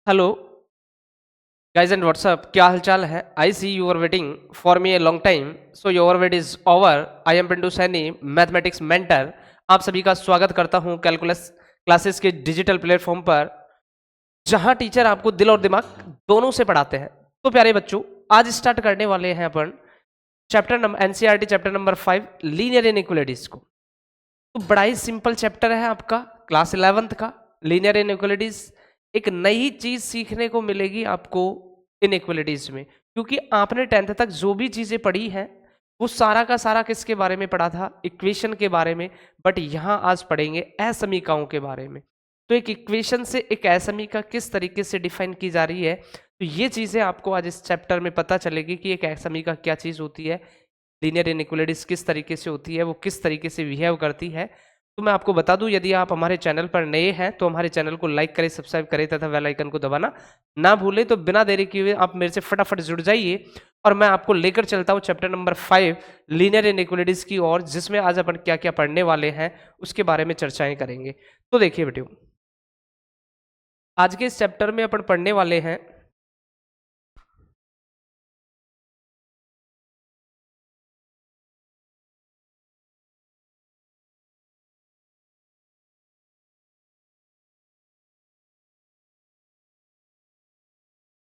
Hello guys and what's up? क्या हालचाल है? I see you are waiting for me a long time. So your wait is over. I am Pintu Saini, mathematics mentor. आप सभी का स्वागत करता हूं कैलकुलस क्लासेस के डिजिटल प्लेटफॉर्म पर, जहां टीचर आपको दिल और दिमाग दोनों से पढ़ाते हैं. तो प्यारे बच्चों, आज स्टार्ट करने वाले हैं अपन chapter number NCERT chapter number 5 linear inequalities को. तो बड़ा ही सिंपल चैप्टर है आपका क्लास 11th का लीनियर इनइक्वालिटीज. एक नई चीज सीखने को मिलेगी आपको इनइक्वालिटीज में, क्योंकि आपने 10th तक जो भी चीजें पढ़ी हैं वो सारा का सारा किसके बारे में पढ़ा था? इक्वेशन के बारे में. बट यहां आज पढ़ेंगे असमीकाओं के बारे में. तो एक इक्वेशन से एक असमीका किस तरीके से डिफाइन की जा रही है, तो ये चीजें आपको आज इस चैप्टर में पता चलेगी कि एक असमीका क्या चीज होती है, लीनियर इनइक्वालिटीज किस तरीके से होती है, वो किस तरीके से बिहेव करती है. तो मैं आपको बता दूं, यदि आप हमारे चैनल पर नए हैं तो हमारे चैनल को लाइक करें, सब्सक्राइब करें तथा बेल आइकन को दबाना ना भूलें. तो बिना देरी किए आप मेरे से फटाफट जुड़ जाइए और मैं आपको लेकर चलता हूं चैप्टर नंबर 5 लीनियर इनइक्वालिटीज की ओर, जिसमें आज अपन क्या क्या पढ़ने वाले हैं उसके बारे में चर्चाएं करेंगे. तो देखिए बेटियों, आज के इस चैप्टर में अपन पढ़ने वाले हैं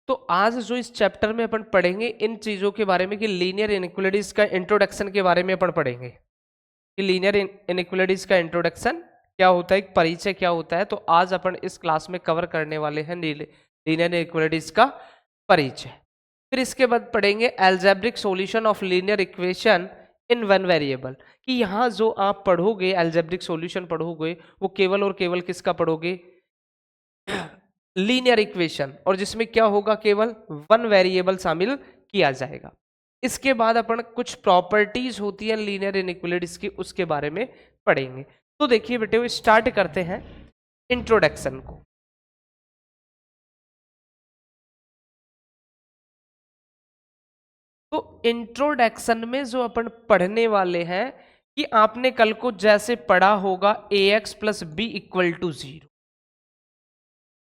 तो आज जो इस चैप्टर में अपन पढ़ेंगे इन चीजों के बारे में कि लीनियर इनइक्वालिटीज का इंट्रोडक्शन के बारे में अपन पढ़ेंगे कि लीनियर इनइक्वालिटीज का इंट्रोडक्शन क्या होता है, एक परिचय क्या होता है. तो आज अपन इस क्लास में कवर करने वाले हैं लीनियर इनइक्वालिटीज का परिचय. फिर इसके बाद पढ़ेंगे algebraic solution of linear equation in one variable, कि यहाँ जो आप पढ़ोगे अलजेब्रिक सॉल्यूशन पढ़ोगे वो केवल और केवल किसका पढ़ोगे? लीनियर इक्वेशन, और जिसमें क्या होगा, केवल वन वेरिएबल शामिल किया जाएगा. इसके बाद अपन कुछ प्रॉपर्टीज होती है लीनियर इनइक्वालिटीज की, उसके बारे में पढ़ेंगे. तो देखिए बेटे, स्टार्ट करते हैं इंट्रोडक्शन को. तो इंट्रोडक्शन में जो अपन पढ़ने वाले हैं कि आपने कल को जैसे पढ़ा होगा ax plus B equal to 0,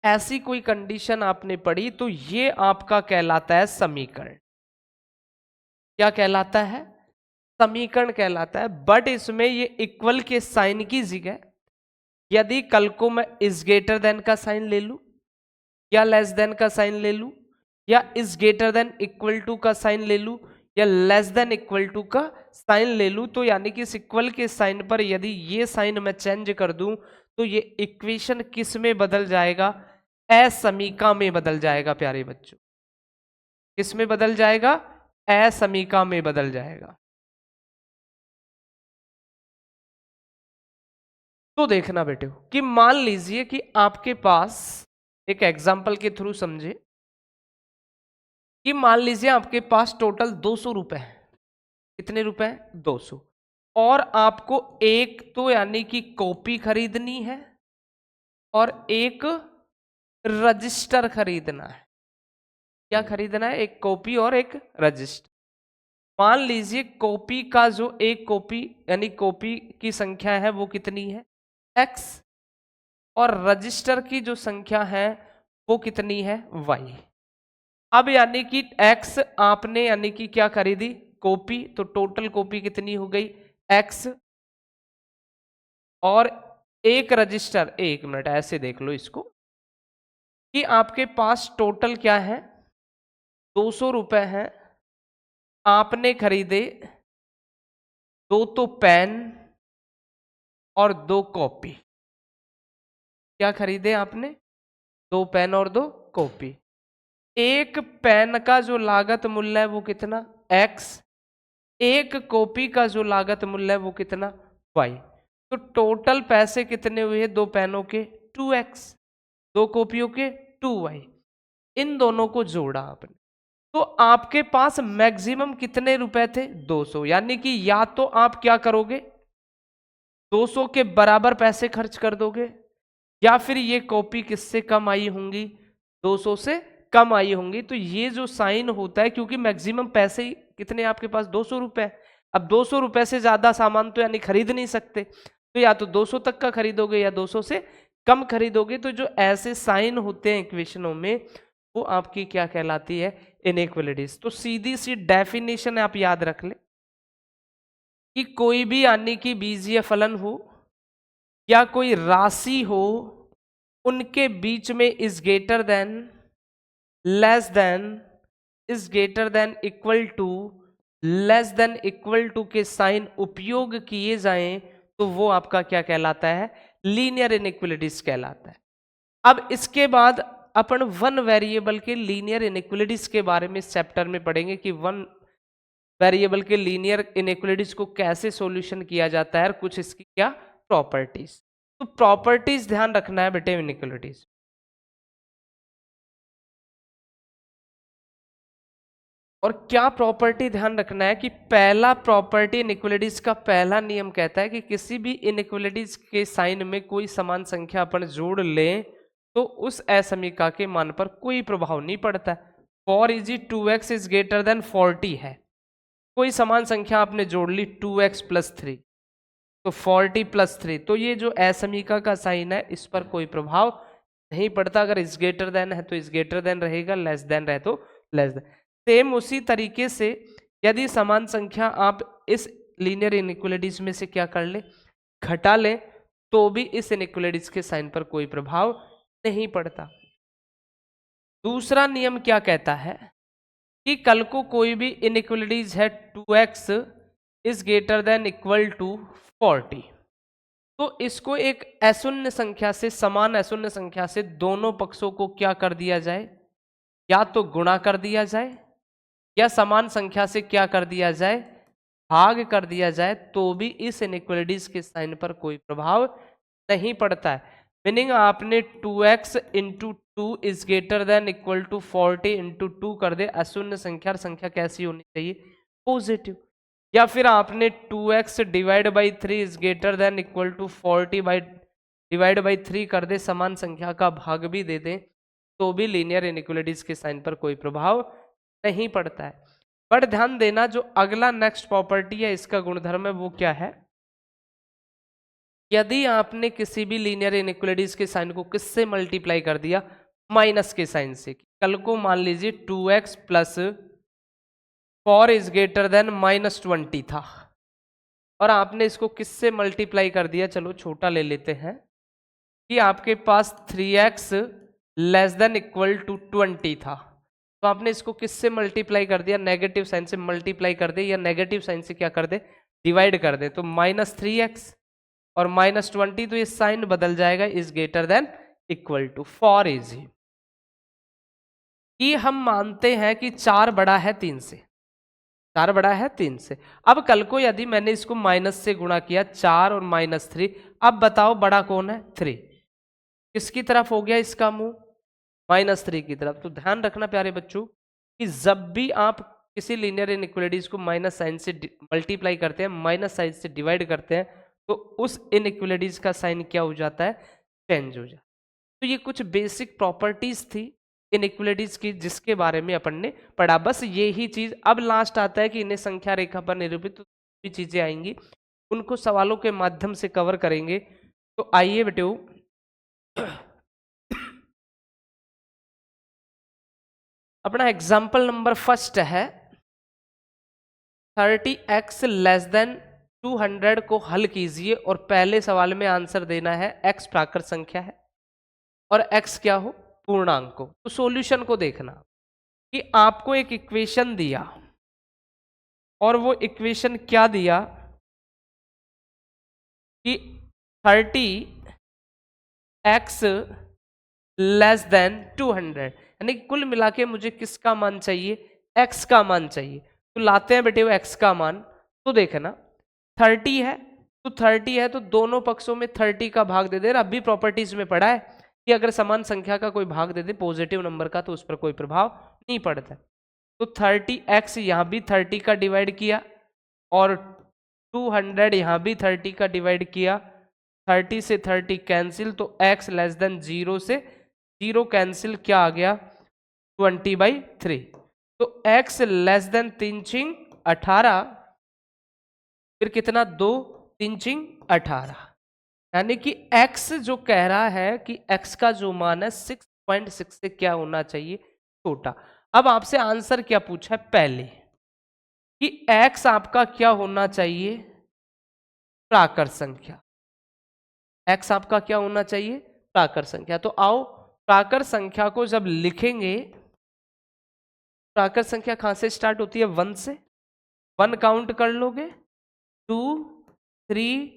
ऐसी कोई कंडीशन आपने पढ़ी तो ये आपका कहलाता है समीकरण. क्या कहलाता है? समीकरण कहलाता है. बट इसमें ये इक्वल के साइन की जगह यदि कल को मैं इज ग्रेटर देन का साइन ले लूं या लेस देन का साइन ले लूं या is greater than equal to का साइन ले लूं या लेस देन इक्वल टू का साइन ले लूं, तो यानी कि इस इक्वल के साइन पर यदि ये साइन मैं चेंज कर दूं तो ये इक्वेशन किस में बदल जाएगा? असमीका में बदल जाएगा. प्यारे बच्चों, किस में बदल जाएगा? असमीका में बदल जाएगा. तो देखना बेटे कि मान लीजिए कि आपके पास, एक एग्जाम्पल के थ्रू समझे, कि मान लीजिए आपके पास टोटल 200 रुपए है. कितने रुपए? 200. और आपको एक तो यानी कि कॉपी खरीदनी है और एक रजिस्टर खरीदना है. क्या खरीदना है? एक कॉपी और एक रजिस्टर. मान लीजिए कॉपी का जो एक कॉपी यानी कॉपी की संख्या है वो कितनी है? x, और रजिस्टर की जो संख्या है वो कितनी है? y. अब यानी कि x आपने यानी कि क्या खरीदी? कॉपी. तो टोटल कॉपी कितनी हो गई? x. और एक रजिस्टर, एक मिनट ऐसे देख लो इसको, कि आपके पास टोटल क्या है? 200 रुपए हैं. आपने खरीदे 2 तो पेन और 2 कॉपी. क्या खरीदे आपने? 2 पेन और 2 कॉपी. एक पेन का जो लागत मूल्य है वो कितना? x. एक कॉपी का जो लागत मूल्य है वो कितना? y. तो टोटल पैसे कितने हुए? 2 पेनों के 2x, 2 कॉपियों के 2y. इन दोनों को जोड़ा आपने तो आपके पास मैक्सिमम कितने रुपए थे? 200. यानी कि या तो आप क्या करोगे? 200 के बराबर पैसे खर्च कर दोगे, या फिर ये कॉपी किससे कम आई होंगी? 200 से कम आई होंगी. तो ये जो साइन होता है, क्योंकि मैक्सिमम पैसे कितने आपके पास? 200 रुपए. अब 200 रुपए से ज्यादा सामान तो यानी खरीद नहीं सकते, तो या तो 200 तक का खरीदोगे या 200 से कम खरीदोगे तो जो ऐसे साइन होते हैं इक्वेशनों में वो आपकी क्या कहलाती है, इनइक्वलिटीज। तो सीधी सी डेफिनेशन आप याद रख ले कि कोई भी यानी कि बीजीय फलन हो या कोई राशि हो, उनके बीच में is greater than, less than, is greater than, equal to, less than, equal to के साइन उपयोग किए जाएं तो वो आपका क्या कहलाता है, लीनियर इनइक्वलिटीज कहलाता है। अब इसके बाद अपन वन वेरिएबल के लीनियर इनइक्वलिटीज के बारे में इस चैप्टर में पढ़ेंगे कि वन वेरिएबल के लीनियर इनइक्वलिटीज को कैसे सॉल्यूशन किया जाता है और कुछ इसकी क्या प्रॉपर्टीज। तो प्रॉपर्टीज ध्यान रखना है बेटे इनइक्वलिटीज। और क्या प्रॉपर्टी ध्यान रखना है कि पहला प्रॉपर्टी इनइक्वलिटीज का पहला नियम कहता है कि किसी भी इनइक्वलिटीज के साइन में कोई समान संख्या अपन जोड़ लें तो उस असमीका के मान पर कोई प्रभाव नहीं पड़ता। For easy 2x is greater then 40 है, कोई समान संख्या आपने जोड़ ली 2x प्लस 3 तो 40 प्लस 3, तो ये जो असमीका का साइन है इस पर कोई प्रभाव नहीं पड़ता। अगर इज ग्रेटर देन है तो इज ग्रेटर देन रहेगा, लेस देन रहे तो लेस देन। सेम उसी तरीके से यदि समान संख्या आप इस लीनियर इनइक्वलिटीज में से क्या कर ले, घटा ले, तो भी इस इनइक्वलिटीज के साइन पर कोई प्रभाव नहीं पड़ता। दूसरा नियम क्या कहता है कि कल को कोई भी इनइक्वलिटीज है 2x is greater than equal to 40, तो इसको एक अशून्य संख्या से, समान अशून्य संख्या से दोनों पक्षों को क्या कर दिया जाए, या तो गुणा कर दिया जाए या समान संख्या से क्या कर दिया जाए, भाग कर दिया जाए, तो भी इस इनइक्वलिटीज के साइन पर कोई प्रभाव नहीं पड़ता है। मीनिंग आपने 2x into 2 is greater than equal to 40 into 2 कर दे अशून्य संख्या, संख्या कैसी होनी चाहिए, पॉजिटिव। या फिर आपने 2x divide by 3 is greater than equal to 40 by divide by 3 कर दे, समान संख्या का भाग भी दे दें, तो भी लीनियर इनइक्वलिटीज के साइन पर कोई प्रभाव नहीं पड़ता है। बट ध्यान देना जो अगला नेक्स्ट प्रॉपर्टी है इसका गुणधर्म है वो क्या है, यदि आपने किसी भी लीनियर इनइक्वलिटीज के साइन को किससे मल्टीप्लाई कर दिया, माइनस के साइन से। कल को मान लीजिए 2x plus 4 is greater then -20 था और आपने इसको किससे मल्टीप्लाई कर दिया, चलो छोटा ले लेते हैं, कि आपके पास 3x less than equal to 20 था, तो आपने इसको किससे मल्टीप्लाई कर दिया, नेगेटिव साइन से मल्टीप्लाई कर दे या नेगेटिव साइन से क्या कर दे, डिवाइड कर दे, तो -3x और -20, तो ये साइन बदल जाएगा, is greater than equal to. For easy कि हम मानते हैं कि 4 बड़ा है 3 से, 4 बड़ा है 3 से। अब कल को यदि मैंने इसको माइनस से गुणा किया 4 और -3, अब बताओ बड़ा कौन है, 3, किसकी तरफ हो गया इसका मुंह, -3 की तरफ। तो ध्यान रखना प्यारे बच्चों कि जब भी आप किसी लीनियर इनइक्वलिटीज को माइनस साइन से मल्टीप्लाई करते हैं, माइनस साइन से डिवाइड करते हैं, तो उस इनइक्वलिटीज का साइन क्या हो जाता है, चेंज हो जाता है। तो ये कुछ बेसिक प्रॉपर्टीज थी इनइक्वलिटीज की जिसके बारे में अपन ने पढ़ा, बस ये ही चीज। अब लास्ट आता है कि इन्हें संख्या रेखा पर निरूपित तो भी चीजें आएंगी, उनको सवालों के माध्यम से कवर करेंगे। तो आइए बेटो अपना एग्जाम्पल नंबर फर्स्ट है 30x लेस देन 200 को हल कीजिए और पहले सवाल में आंसर देना है x प्राकृत संख्या है और x क्या हो, पूर्णांक को। तो सॉल्यूशन को देखना कि आपको एक इक्वेशन दिया और वो इक्वेशन क्या दिया कि 30x लेस देन 200, यानी कुल मिला के मुझे किसका मान चाहिए, x का मान चाहिए। तो लाते हैं बेटे वो x का मान। तो देखना 30 है तो 30 है तो दोनों पक्षों में 30 का भाग दे दे। अभी प्रॉपर्टीज में पढ़ा है कि अगर समान संख्या का कोई भाग दे दे पॉजिटिव नंबर का तो उस पर कोई प्रभाव नहीं पड़ता। तो 30x यहाँ भी 30 का डिवाइड किया और 200 यहाँ भी 30 का डिवाइड किया, 30 से 30 कैंसिल, तो x लेस देन 0 से 0 कैंसिल, क्या आ गया 20/3। तो x लेस देन 3 18, फिर कितना 2 3 18, यानी कि x जो कह रहा है कि x का जो मान है 6.6 से क्या होना चाहिए, छोटा। अब आपसे आंसर क्या पूछा है पहले कि x आपका क्या होना चाहिए, प्राकर संख्या। x आपका क्या होना चाहिए, प्राकर संख्या। तो आओ प्राकर संख्या को जब लिखेंगे, प्राकर संख्या कहां से स्टार्ट होती है, 1 से। 1 काउंट कर लोगे, 2, 3,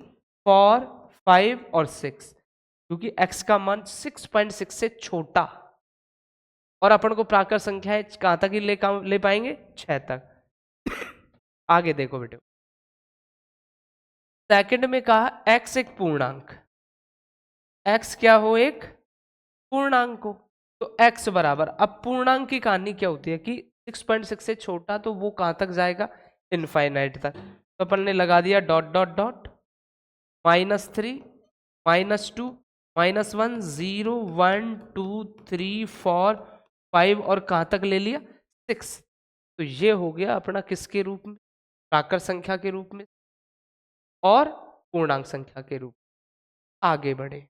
4, 5 और 6, क्योंकि x का मान 6.6 से छोटा, और अपन को प्राकर संख्या है कहां तक ही ले पाएंगे, 6 तक। आगे देखो बेटे, सेकंड में कहा x एक पूर्णांक, x क्या हो, एक पूर्णांक हो। तो x बराबर, अब पूर्णांक की कहानी क्या होती है कि 6.6 से छोटा, तो वो कहां तक जाएगा, इनफाइनाइट तक। तो अपन ने लगा दिया डॉट डॉट डॉट, -3, -2, -1, 0, 1, 2, 3, 4, 5 और कहां तक ले लिया, 6। तो ये हो गया अपना किसके रूप में, प्राकर संख्या के रूप में और पूर्णांक संख्या के रूप में। आगे बढ़े,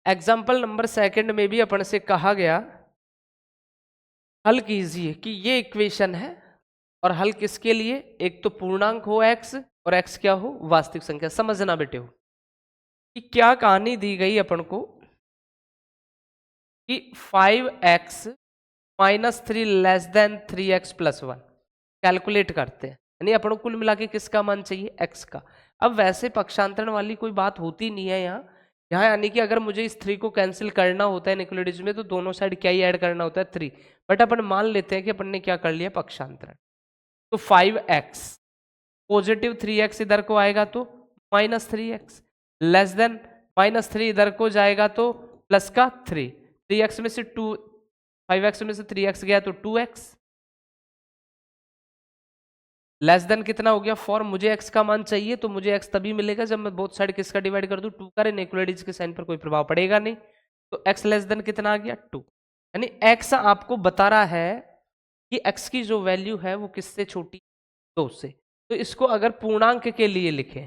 एग्जाम्पल नंबर सेकंड में भी अपन से कहा गया हल कीजिए कि ये इक्वेशन है, और हल किसके लिए, एक तो पूर्णांक हो x और x क्या हो, वास्तविक संख्या। समझना बेटे हो कि क्या कहानी दी गई अपन को कि 5x - 3 less then 3x + 1 calculate करते हैं, यानी अपन को कुल मिला के किसका मान चाहिए, x का। अब वैसे पक्षांतरण वाली कोई बात होती नहीं है यहाँ यानी कि अगर मुझे इस 3 को कैंसिल करना होता है इक्विलिब्रियम में, तो दोनों साइड क्या ही ऐड करना होता है, 3। बट अपन मान लेते हैं कि अपन ने क्या कर लिया, पक्षांतरण। तो 5x पॉजिटिव 3x इधर को आएगा तो -3x, लेस देन -3 इधर को जाएगा तो प्लस का 3, 3x में से 2, 5x में से 3x गया तो 2x, लेस देन कितना हो गया 4। मुझे x का मान चाहिए, तो मुझे x तभी मिलेगा जब मैं बोथ साइड किसका डिवाइड कर दूं, 2 का। इनइक्वालिटीज के साइन पर कोई प्रभाव पड़ेगा नहीं, तो x लेस देन कितना आ गया, 2। यानी x आपको बता रहा है कि x की जो वैल्यू है वो किससे छोटी, 2 से। तो इसको अगर पूर्णांक के लिए लिखें,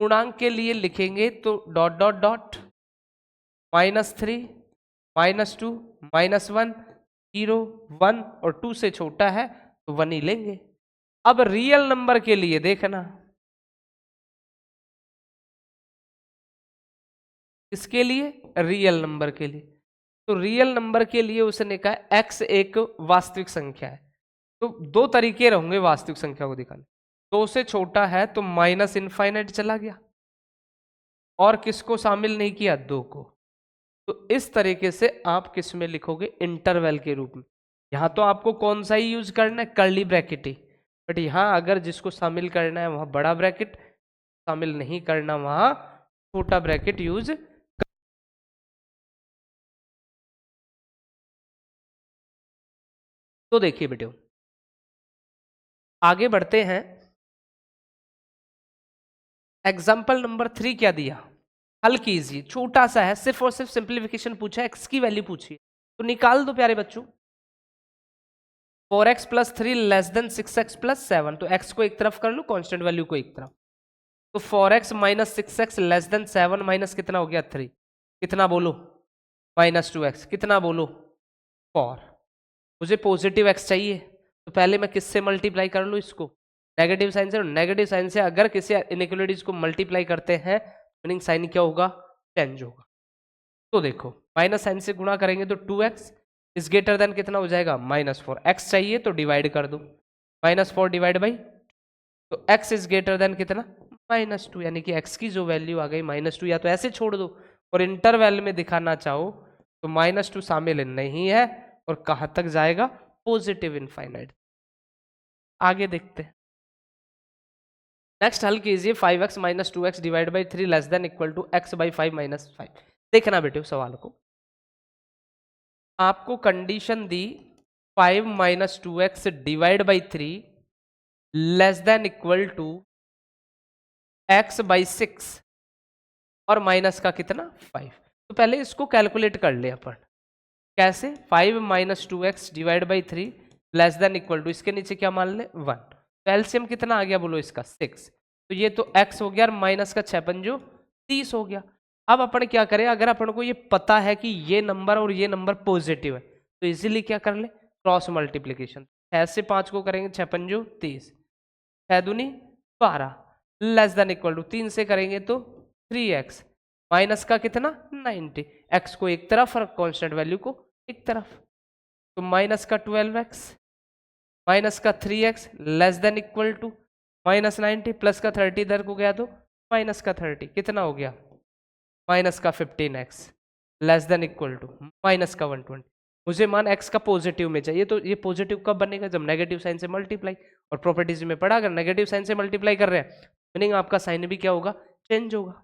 पूर्णांक के लिए लिखेंगे तो डॉट डॉट डॉट -3, -2, -1, 0, 1 और 2 से छोटा है तो 1 ही लेंगे। अब रियल नंबर के लिए देखना, इसके लिए रियल नंबर के लिए, तो रियल नंबर के लिए उसने कहा x एक वास्तविक संख्या है। तो दो तरीके रहेंगे वास्तविक संख्या को दिखाने, 2 से छोटा है तो माइनस इनफाइनाइट चला गया, और किसको शामिल नहीं किया, 2 को। तो इस तरीके से आप किस में लिखोगे, इंटरवल के रूप में। यहां तो आपको कौन सा ही यूज करना है, कर्ली ब्रैकेट ही। बट यहां अगर जिसको शामिल करना है वहां बड़ा ब्रैकेट, शामिल नहीं करना वहां छोटा ब्रैकेट यूज। तो देखिए बेटे, आगे बढ़ते हैं। एग्जाम्पल नंबर 3 क्या दिया, हल कीजिए, छोटा सा है, सिर्फ और सिर्फ सिंप्लीफिकेशन पूछा है, x की वैल्यू पूछी है, तो निकाल दो प्यारे बच्चों। 4x + 3 लेस देन 6x + 7, तो x को एक तरफ कर लो, कांस्टेंट वैल्यू को एक तरफ। तो 4x - 6x less than 7 minus कितना हो गया, 3, कितना बोलो, -2x, कितना बोलो, 4। मुझे पॉजिटिव x चाहिए, तो पहले मैं किससे मल्टीप्लाई कर लूँ इसको, नेगेटिव साइन से। नेगेटिव साइन से अगर किसी इनइक्वालिटीज को मल्टीप्लाई करते हैं, मीनिंग साइन क्या होगा, चेंज होगा। तो देखो माइनस साइन से गुणा करेंगे तो 2x इज ग्रेटर देन कितना हो जाएगा, -4। x चाहिए तो डिवाइड कर दो, -4 डिवाइड बाई, तो x इज ग्रेटर देन कितना, -2, यानी कि x की जो वैल्यू आ गई -2। या तो ऐसे छोड़ दो, और इंटरवल में दिखाना चाहो तो -2 शामिल नहीं है, और कहां तक जाएगा, पॉजिटिव इनफाइनाइट। आगे देखते हैं, नेक्स्ट हल कीजिए 5x - 2x divide by 3 less than equal to x/5 - 5। देखना बेटे सवाल को, आपको कंडीशन दी 5 - 2x divide by 3 less than equal to x/6 और माइनस का कितना, 5। तो पहले इसको कैलकुलेट कर ले अपन, कैसे, 5 - 2x divide by 3 less than equal to, इसके नीचे क्या मान ले, 1। तो एलसीएम कितना आ गया बोलो इसका 6। तो ये तो x हो गया और माइनस का 6 पंजो 30 हो गया। अब अपन क्या करें, अगर अपन को ये पता है कि ये नंबर और ये नंबर पॉजिटिव है तो इजीली क्या कर ले, क्रॉस मल्टीप्लीकेशन। 6 से 5 को करेंगे 6 पंजो 30, 6 दूनी 12, लेस देन इक्वल टू 3 से करेंगे तो 3x माइनस का कितना 90, x को एक तरफ और कांस्टेंट वैल्यू को एक तरफ, तो माइनस का 12x माइनस का 3x less than equal to minus 90 plus का 30 इधर को गया तो माइनस का 30 कितना हो गया माइनस का 15x less than equal to minus का 120। मुझे मान x का पॉजिटिव में चाहिए, तो ये पॉजिटिव कब बनेगा जब नेगेटिव साइन से मल्टीप्लाई, और प्रॉपर्टीज में पढ़ा अगर नेगेटिव साइन से मल्टीप्लाई कर रहे हैं मीनिंग आपका साइन भी क्या होगा चेंज होगा।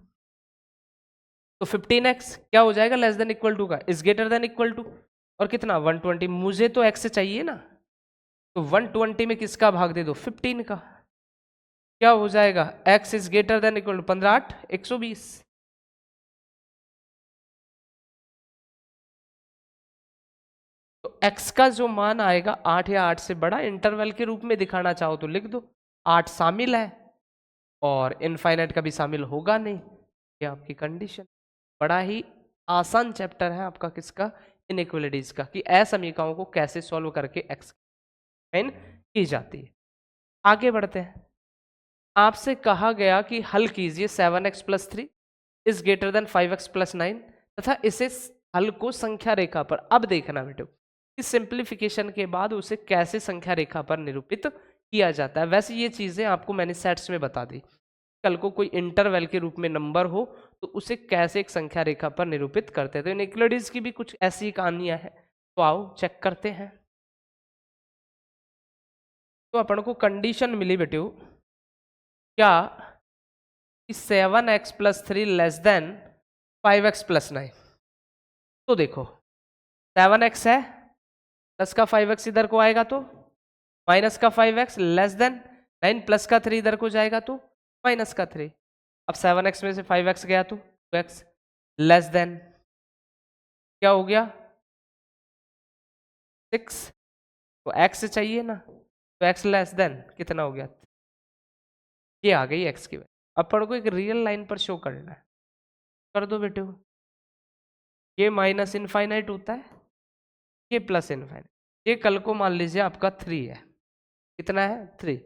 तो 15x क्या हो जाएगा लेस देन इक्वल टू का is greater than equal to और कितना 120, मुझे तो x चाहिए ना, तो 120 में किसका भाग दे दो 15 का, क्या हो जाएगा x is greater than equal to 15 8 120। तो x का जो मान आएगा 8 या 8 से बड़ा, इंटरवल के रूप में दिखाना चाहो तो लिख दो 8 शामिल है और इनफाइनाइट कभी शामिल होगा नहीं, ये आपकी कंडीशन। बड़ा ही आसान चैप्टर है आपका किसका इनइक्वालिटीज का, कि असमीकरणों को कैसे सॉल्व करके x फाइन की जाती है। आगे बढ़ते हैं, आपसे कहा गया कि हल कीजिए 7x plus 3 is greater then 5x plus 9 तथा इसे हल को संख्या रेखा पर, अब देखना बेटो कि सिंप्लीफिकेशन के बाद उसे कैसे संख्या रेखा पर निरूपित किया जाता है। वैसे ये चीजें आपको मैंने सेट्स में बता दी, कल को कोई इंटरवल के रूप में नंबर हो तो उसे कैसे एक संख्या रेखा पर निरूपित करते हैं। तो इनइक्वालिटीज की भी कुछ ऐसी कहानियां हैं, तो आओ चेक करते हैं। तो अपन को कंडीशन मिली बेटे क्या कि 7x plus 3 less then 5x plus 9। तो देखो 7x है प्लस का 5x इधर को आएगा तो माइनस का 5x लेस देन 9 प्लस का 3 इधर को जाएगा तो माइनस का 3। अब 7x में से 5x गया तो 2x लेस देन क्या हो गया 6, तो x चाहिए ना, तो x लेस देन कितना हो गया, ये आ गई x की वैल्यू। अपन को एक रियल लाइन पर शो करना है, कर दो बेटे, ये माइनस इनफाइनाइट होता है ये प्लस इनफाइनाइट, ये कल को मान लीजिए आपका 3 है, कितना है 3।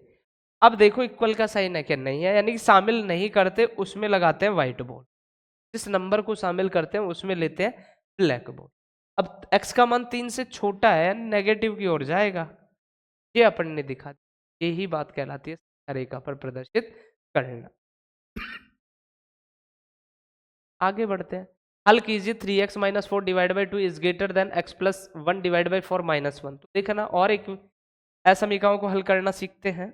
अब देखो इक्वल का साइन है क्या नहीं है, यानी कि शामिल नहीं करते उसमें लगाते हैं व्हाइट बोर्ड, जिस नंबर को शामिल करते हैं उसमें लेते हैं ब्लैक बोर्ड। अब x का मान 3 से छोटा है नेगेटिव की ओर जाएगा, ये अपन ने दिखा दिया, यही बात कहलाती है रेखा पर प्रदर्शित करना। आगे बढ़ते हैं, हल कीजिए 3x minus 4 divide by 2 is greater then x plus 1 divide by 4 minus 1। तो देखना और एक असमीकरणों को हल करना सीखते हैं।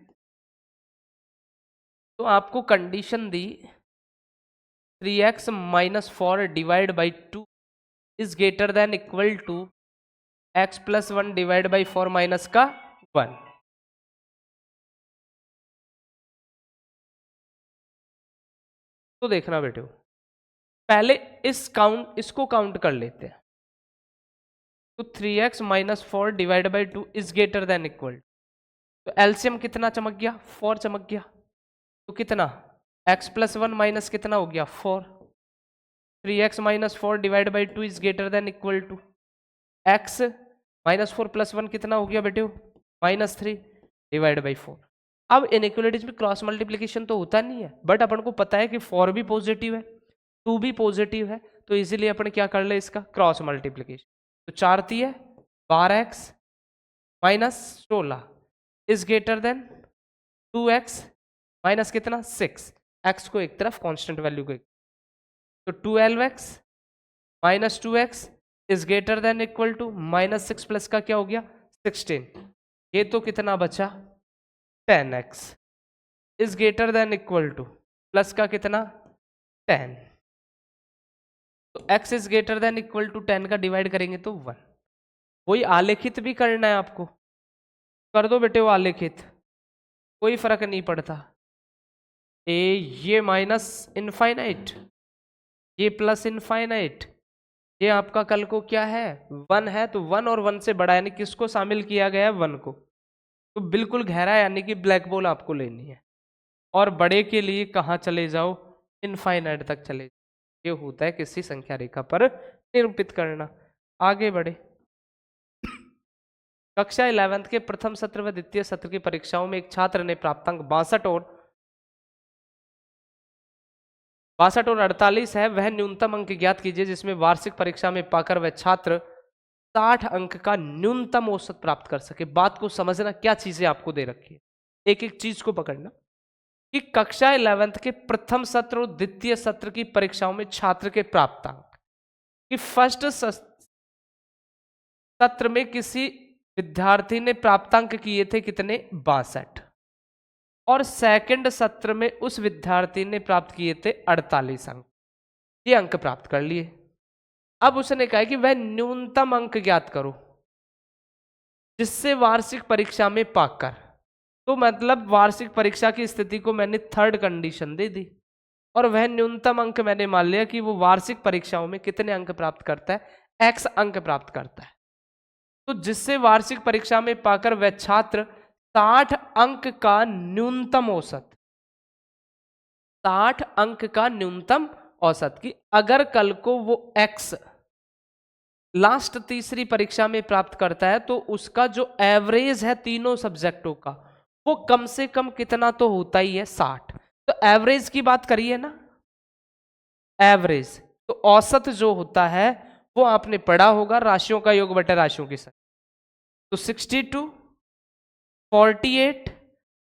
तो आपको कंडीशन दी 3x minus 4 divide by 2 is greater than equal to x plus 1 divide by 4 minus का 1। तो देखना बेटे पहले इसको काउंट कर लेते हैं। तो 3x minus 4 divide by 2 is greater than equal, तो एलसीएम कितना चमक गया 4 चमक गया, तो कितना x प्लस 1 माइनस कितना हो गया 4, 3x minus 4 divide by 2 is greater than equal to x minus 4 plus 1 कितना हो गया बेटे माइनस 3 डिवाइड बाई 4। अब इनइक्वालिटीज में क्रॉस मल्टीप्लिकेशन तो होता नहीं है, बट अपन को पता है कि 4 भी पॉजिटिव है 2 भी पॉजिटिव है, तो इजीली अपन क्या कर ले इसका क्रॉस मल्टीप्लिकेशन। तो 4 3 12x minus 16 is greater then 2x minus कितना 6, x को एक तरफ कांस्टेंट वैल्यू को एक, तो 12x minus 2x is greater than equal to minus 6 plus का क्या हो गया 16, ये तो कितना बचा 10x is greater than equal to plus का कितना 10, तो x is greater than equal to 10 का डिवाइड करेंगे तो 1। वही आलेखित भी करना है आपको, कर दो बेटे वो आलेखित, कोई फर्क नहीं पड़ता। ये माइनस इनफाइनाइट ये प्लस इनफाइनाइट, ये आपका कल को क्या है 1 है, तो 1 और 1 से बड़ा यानी किसको शामिल किया गया है 1 को, तो बिल्कुल गहरा यानी कि ब्लैक बॉल आपको लेनी है। और बड़े के लिए कहाँ चले जाओ, इनफाइनाइट तक चले जाओ। ये होता है किसी संख्या रेखा पर निरूपित करना। आगे बढ़े। कक्षा 11th के प्रथम सत्र व द्वितीय सत्र की परीक्षाओं में एक छात्र ने प्राप्तांक 62 और 48 है, वह न्यूनतम अंक ज्ञात कीजिए जिसमें वार्षिक परीक्षा में पाकर वह छात्र 60 अंक का न्यूनतम औसत प्राप्त कर सके। बात को समझना, क्या चीजें आपको दे रखी है, एक एक चीज को पकड़ना कि कक्षा 11th के प्रथम सत्र और द्वितीय सत्र की परीक्षाओं में छात्र के प्राप्तांक कि फर्स्ट सत्र में किसी विद्यार्थी ने प्राप्तांक किए थे कितने, 62, और सेकंड सत्र में उस विद्यार्थी ने प्राप्त किए थे 48 अंक। ये अंक प्राप्त कर लिए। अब उसने कहा कि वह न्यूनतम अंक ज्ञात करो जिससे वार्षिक परीक्षा में पाकर, तो मतलब वार्षिक परीक्षा की स्थिति को मैंने थर्ड कंडीशन दे दी और वह न्यूनतम अंक मैंने मान लिया कि वो वार्षिक परीक्षाओं में कितने अंक प्राप्त करता है, x अंक प्राप्त करता है। तो जिससे वार्षिक परीक्षा में पाकर वह छात्र 60 अंक का न्यूनतम औसत, 60 अंक का न्यूनतम औसत की अगर कल को वो x लास्ट तीसरी परीक्षा में प्राप्त करता है तो उसका जो एवरेज है तीनों सब्जेक्टों का वो कम से कम कितना तो होता ही है, 60। तो एवरेज की बात करिए ना, एवरेज तो औसत जो होता है वो आपने पढ़ा होगा, राशियों का योग बटे राशियों की संख्या। तो 62 48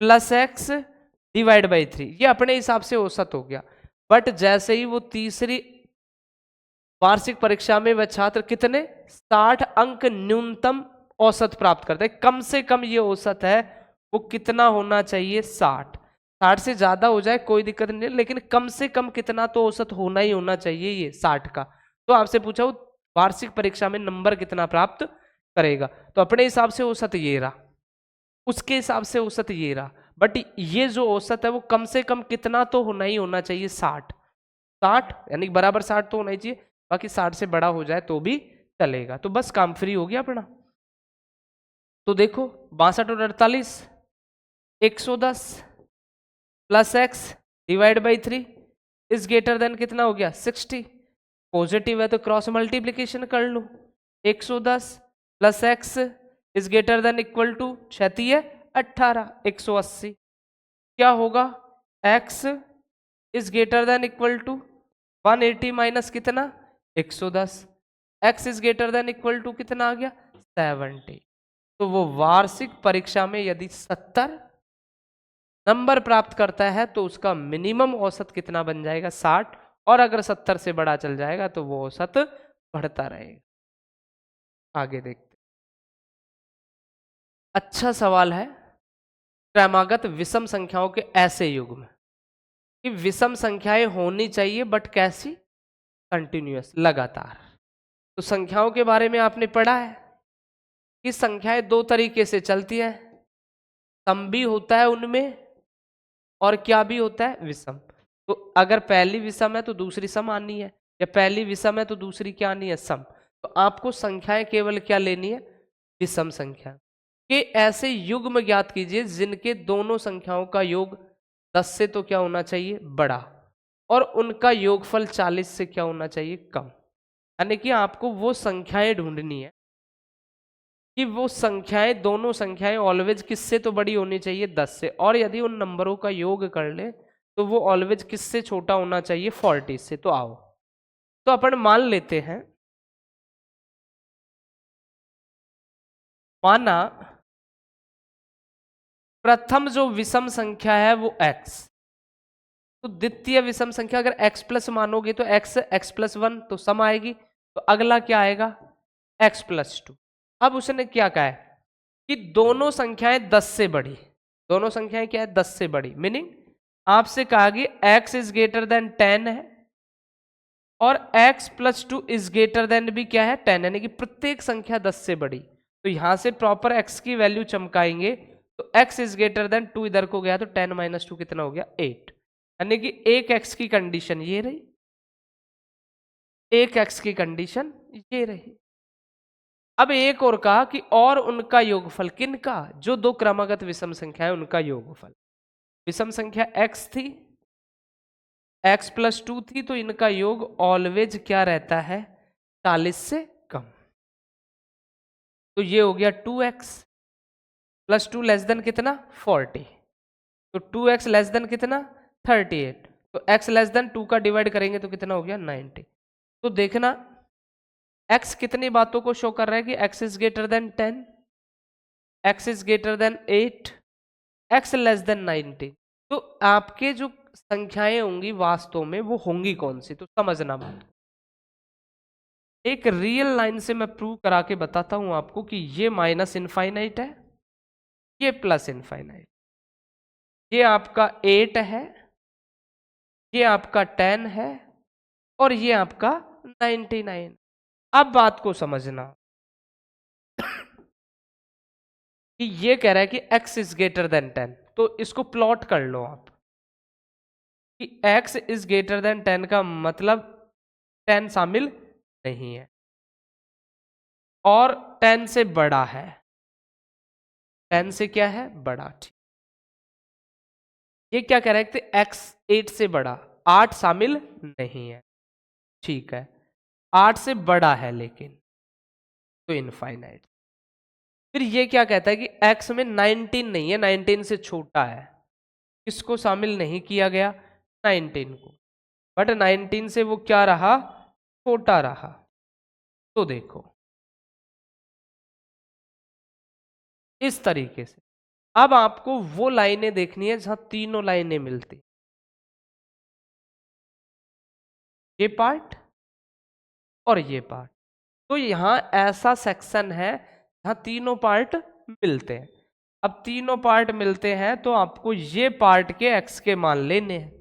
प्लस एक्स डिवाइड बाई 3, ये अपने हिसाब से औसत हो गया। बट जैसे ही वो तीसरी वार्षिक परीक्षा में वह छात्र कितने 60 अंक न्यूनतम औसत प्राप्त करता है, कम से कम ये औसत है वो कितना होना चाहिए, 60 से ज्यादा हो जाए कोई दिक्कत नहीं, लेकिन कम से कम कितना तो औसत होना ही होना चाहिए ये 60 का। तो आपसे पूछा वो वार्षिक परीक्षा में नंबर कितना प्राप्त करेगा, तो अपने हिसाब से औसत ये रहा, उसके हिसाब से औसत ये रहा, बट ये जो औसत है वो कम से कम कितना तो होना ही होना चाहिए, 60 यानी बराबर 60 तो होना ही चाहिए, बाकी 60 से बड़ा हो जाए तो भी चलेगा। तो बस काम फ्री हो गया अपना। तो देखो 62 और 48 110 plus x divide by 3 is greater then कितना हो गया, 60। पॉजिटिव है तो क्रॉस मल्टीप्लीकेशन कर लो, 110 plus x is greater than equal to 6 18 180। क्या होगा, x is greater than equal to 180 minus कितना 110, x is greater than equal to कितना आ गया 70। तो वो वार्षिक परीक्षा में यदि 70 नंबर प्राप्त करता है तो उसका मिनिमम औसत कितना बन जाएगा 60, और अगर 70 से बड़ा चल जाएगा तो वो औसत बढ़ता रहेगा। आगे देखते, अच्छा सवाल है, क्रमागत विषम संख्याओं के ऐसे युग में कि विषम संख्याएं होनी चाहिए बट कैसी, कंटिन्यूअस, लगातार। तो संख्याओं के बारे में आपने पढ़ा है कि संख्याएं दो तरीके से चलती है, सम भी होता है उनमें और क्या भी होता है, विषम। तो अगर पहली विषम है तो दूसरी सम आनी है, या पहली विषम है तो दूसरी क्या आनी है, सम। तो आपको संख्याएं केवल क्या लेनी है, विषम संख्या के ऐसे युग्म ज्ञात कीजिए जिनके दोनों संख्याओं का योग 10 से तो क्या होना चाहिए, बड़ा, और उनका योगफल 40 से क्या होना चाहिए, कम। यानी कि आपको वो संख्याएं ढूंढनी है कि वो संख्याएं, दोनों संख्याएं ऑलवेज किससे तो बड़ी होनी चाहिए, 10 से, और यदि उन नंबरों का योग कर ले तो वो ऑलवेज किससे छोटा होना चाहिए, 40 से। तो आओ, तो अपन मान लेते हैं, माना प्रथम जो विषम संख्या है वो x, तो द्वितीय विषम संख्या अगर x प्लस मानोगे तो x प्लस 1 तो सम आएगी, तो अगला क्या आएगा, x प्लस 2। अब उसने क्या कहा है कि दोनों संख्याएं 10 से बड़ी, दोनों संख्याएं क्या है, 10 से बड़ी, मीनिंग आपसे कहा कि x इज ग्रेटर देन 10 है और x plus 2 is greater then भी क्या है, 10, यानी कि प्रत्येक संख्या 10 से बड़ी। तो यहां से प्रॉपर x की वैल्यू चमकाएंगे, तो x इज ग्रेटर देन 2 इधर को गया तो 10 माइनस 2 कितना हो गया, 8, यानी कि एक x की कंडीशन ये रही, एक x की कंडीशन ये रही। अब एक और कहा कि और उनका योगफल, किनका? जो दो क्रमागत विषम संख्या है उनका योगफल। विषम संख्या x थी, x प्लस 2 थी, तो इनका योग ऑलवेज क्या रहता है? 40 से कम। तो ये हो गया 2x प्लस 2 लेस देन कितना? 40। तो 2x लेस देन कितना? 38। तो x लेस देन 2 का डिवाइड करेंगे तो कितना हो गया? 90। तो देखना x कितनी बातों को शो कर रहा है कि x is greater then 10, x is greater then 8, x less then 90। तो आपके जो संख्याएं होंगी वास्तव में वो होंगी कौन सी? तो समझना बात, एक रियल लाइन से मैं प्रूव करा के बताता हूं आपको कि ये माइनस इनफाइनाइट है, ये प्लस इनफाइनाइट, ये आपका 8 है, ये आपका 10 है, और ये आपका 99। अब बात को समझना कि ये कह रहा है कि x इज ग्रेटर देन 10, तो इसको प्लॉट कर लो आप कि x इज ग्रेटर देन 10 का मतलब 10 शामिल नहीं है और 10 से बड़ा है। 10 से क्या है? बड़ा। ठीक, ये क्या कह रहा है कि x 8 से बड़ा, 8 शामिल नहीं है। ठीक है, 8 से बड़ा है लेकिन, तो इनफाइनाइट। फिर ये क्या कहता है कि x में 19 नहीं है, 19 से छोटा है, इसको शामिल नहीं किया गया 19 को, बट 19 से वो क्या रहा? छोटा रहा। तो देखो इस तरीके से अब आपको वो लाइनें देखनी है जहां तीनों लाइनें मिलती, ये पार्ट और ये पार्ट। तो यहां ऐसा सेक्शन है जहां तीनों पार्ट मिलते हैं। अब तीनों पार्ट मिलते हैं तो आपको ये पार्ट के x के मान लेने हैं।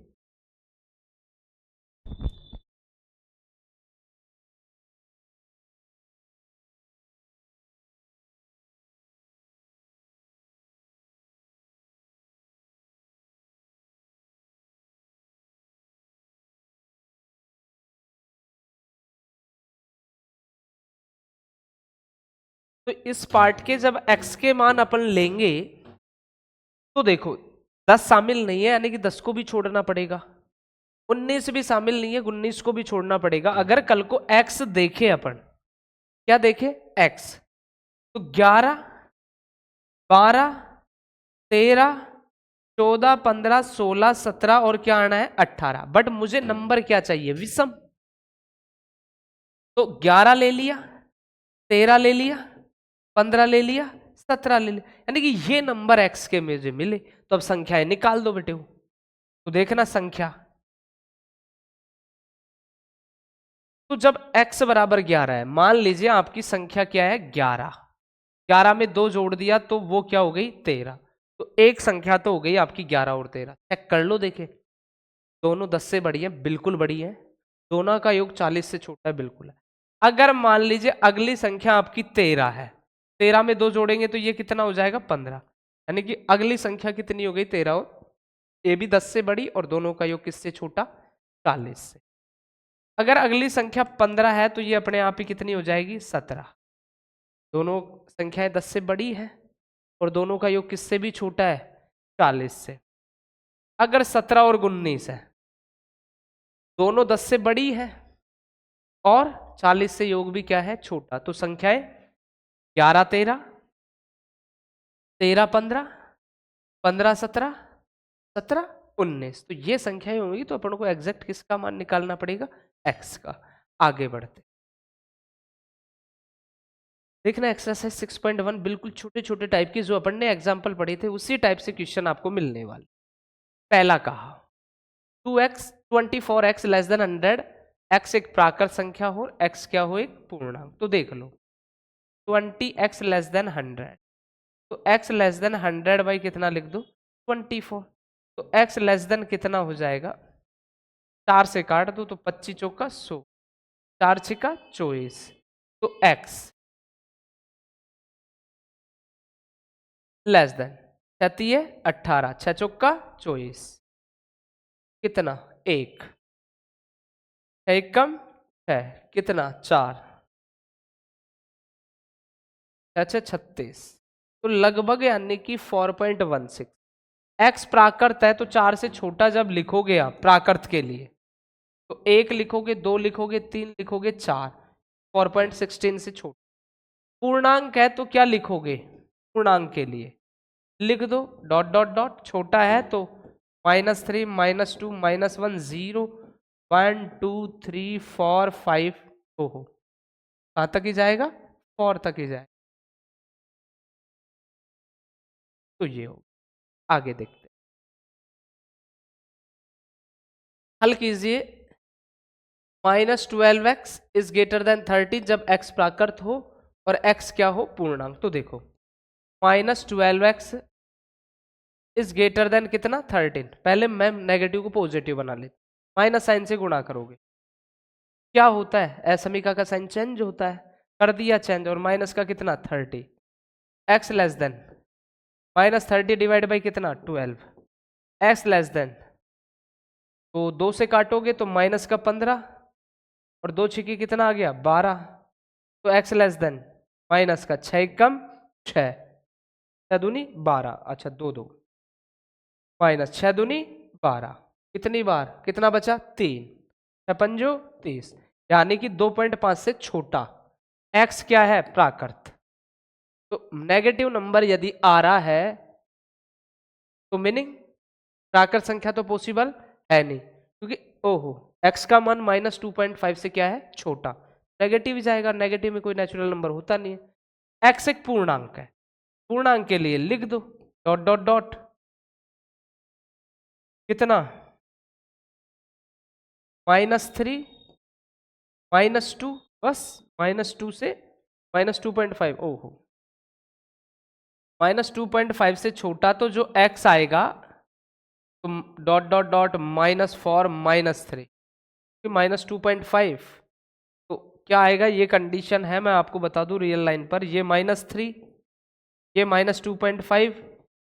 तो इस पार्ट के जब x के मान अपन लेंगे तो देखो 10 शामिल नहीं है, यानी कि 10 को भी छोड़ना पड़ेगा, 19 भी शामिल नहीं है, 19 को भी छोड़ना पड़ेगा। अगर कल को x देखे अपन, क्या देखे? x, तो 11, 12, 13, 14, 15, 16, 17 और क्या आना है? 18। बट मुझे नंबर क्या चाहिए? विषम। तो 11 ले लिया, 13 ले लिया, 15 ले लिया, 17 ले लिया, यानी कि ये नंबर x के मुझे मिले। तो अब संख्याएं निकाल दो बेटे। तो देखना संख्या, तो जब x बराबर 11 है, मान लीजिए आपकी संख्या क्या है? 11। 11 में 2 जोड़ दिया तो वो क्या हो गई? 13। तो एक संख्या तो हो गई आपकी 11 और 13। चेक कर लो, देखे दोनों 10 से बड़ी है, बिल्कुल बड़ी है। दोनों का योग 40 से छोटा है, बिल्कुल है। अगर मान लीजिए अगली संख्या आपकी 13 है, 13 में 2 जोड़ेंगे तो ये कितना हो जाएगा? 15। यानी कि अगली संख्या कितनी हो गई? 13, और ये भी 10 से बड़ी और दोनों का योग किससे छोटा? 40 से। अगर अगली संख्या 15 है तो ये अपने आप ही कितनी हो जाएगी? 17। दोनों संख्याएं 10 से बड़ी है और दोनों का योग किससे भी छोटा है? 40 से। अगर 17 और 19 है, दोनों 10 से बड़ी है और 40 से योग भी क्या है? छोटा। तो संख्याएं 11 13, 13 15, 15 17, 17 19। तो ये संख्याएं होंगी, तो अपन को एग्जैक्ट किसका मान निकालना पड़ेगा? x का। आगे बढ़ते देखना एक्सरसाइज 6.1 बिल्कुल छोटे छोटे टाइप की जो अपन ने एग्जाम्पल पढ़े थे उसी टाइप से क्वेश्चन आपको मिलने वाले। पहला कहा 2x 24x less than 100, x एक प्राकृत संख्या हो, x क्या हो? एक पूर्णांक। तो देख लो 20x लेस देन 100, तो x लेस देन 100 बाई कितना लिख दो? 24। तो x लेस देन कितना हो जाएगा? 4 से काट दो तो 25 चौका 100, 4 छिका 24। तो x लेस देन 18, 6 चौका 24, कितना? 1, 6 कम 6, कितना? 4। अच्छा 36, तो लगभग यानी कि 4.16। एक्स प्राकृत है तो 4 से छोटा जब लिखोगे आप प्राकृत के लिए, तो 1 लिखोगे, 2 लिखोगे, 3 लिखोगे, 4, 4.16 से छोटा। पूर्णांक है तो क्या लिखोगे? पूर्णांक के लिए लिख दो डॉट डॉट डॉट, छोटा है तो -3, -2, -1, 0, 1, 2, 3, 4, 5। ओहो, कहाँ तक ही जाएगा? 4 तक ही जाएगा। तो ये हो, आगे देखते हैं। हल कीजिए। -12x इज ग्रेटर देन 30 जब x प्राकृत हो और x क्या हो? पूर्णांक। तो देखो -12x इज ग्रेटर देन कितना? 13। पहले मैं नेगेटिव को पॉजिटिव बना लेती, माइनस साइन से गुणा करोगे, क्या होता है? असमीका का साइन चेंज होता है, कर दिया चेंज, और माइनस का कितना? 30। X less than -30 divide by कितना? 12। एक्स लेस देन, तो 2 से काटोगे तो माइनस का 15 और 2 छिकी कितना आ गया? 12। तो एक्स लेस देन माइनस का 6 कम 6, 6 दूनी 12, अच्छा 2 2 माइनस 6 दूनी 12, कितनी बार? कितना बचा? 3, 6 पंजो 30, यानी कि 2.5 से छोटा। एक्स क्या है? प्राकृत। तो नेगेटिव नंबर यदि आ रहा है तो मीनिंग प्राकृत संख्या तो पॉसिबल है नहीं, क्योंकि ओहो एक्स का मान -2.5 से क्या है? छोटा। नेगेटिव ही जाएगा, नेगेटिव में कोई नेचुरल नंबर होता नहीं है। एक्स एक पूर्णांक है, पूर्णांक के लिए लिख दो डॉट डॉट डॉट, कितना? -3, -2, बस -2 से -2.5। ओहो, -2.5 से छोटा तो जो x आएगा तो डॉट डॉट डॉट -4 -3, -2.5। तो क्या आएगा? ये कंडीशन है, मैं आपको बता दूं रियल लाइन पर, ये -3, ये -2.5,